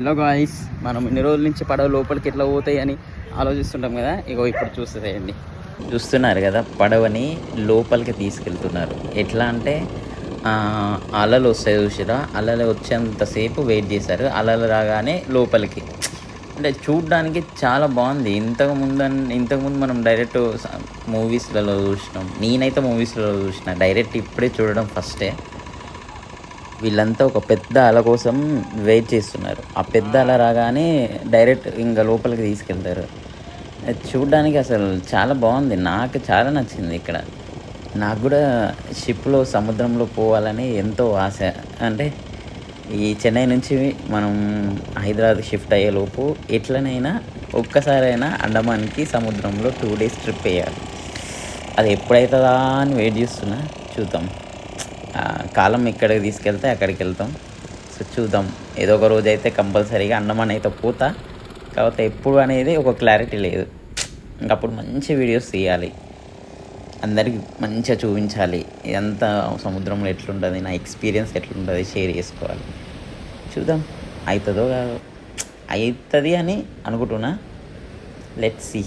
Hello guys, మనం ఇన్ని రోజుల నుంచి పడవ లోపలికి ఎట్లా పోతాయి అని ఆలోచిస్తుంటాం కదా. ఇగో ఇప్పుడు చూస్తుందండి, చూస్తున్నారు కదా, పడవని లోపలికి తీసుకెళ్తున్నారు. ఎట్లా అంటే అలలు వస్తాయి చూసిరా, అలలు వచ్చేంతసేపు వెయిట్ చేశారు. అలలు రాగానే లోపలికి, అంటే చూడ్డానికి చాలా బాగుంది. ఇంతకుముందు మనం డైరెక్ట్ మూవీస్లలో చూసినాం. నేనైతే మూవీస్లలో చూసిన, డైరెక్ట్ ఇప్పుడే చూడడం ఫస్టే. వీళ్ళంతా ఒక పెద్ద అల కోసం వెయిట్ చేస్తున్నారు. ఆ పెద్ద అల రాగానే డైరెక్ట్ ఇంకా లోపలికి తీసుకెళ్తారు. అది చూడ్డానికి అసలు చాలా బాగుంది, నాకు చాలా నచ్చింది. ఇక్కడ నాకు కూడా షిప్లో సముద్రంలో పోవాలని ఎంతో ఆశ. అంటే ఈ చెన్నై నుంచి మనం హైదరాబాద్ షిఫ్ట్ అయ్యేలోపు ఎట్లనైనా ఒక్కసారైనా అండమాన్కి సముద్రంలో 2 days ట్రిప్ వేయాలి. అది ఎప్పుడైతుందా అని వెయిట్ చేస్తున్నా, చూద్దాం. కాలం ఎక్కడికి తీసుకెళ్తే అక్కడికి వెళ్తాం. సో చూద్దాం, ఏదో ఒక రోజు అయితే కంపల్సరీగా అండమాన్ అయితే పోతా. కాకపోతే ఎప్పుడు అనేది ఒక క్లారిటీ లేదు. ఇంకప్పుడు మంచి వీడియోస్ తీయాలి, అందరికి మంచిగా చూపించాలి. ఇదంతా సముద్రంలో ఎట్లుంటుంది, నా ఎక్స్పీరియన్స్ ఎట్లుంటుంది షేర్ చేసుకోవాలి. చూద్దాం అవుతుందో కాదో. అవుతుంది అని అనుకుంటున్నా. Let's see.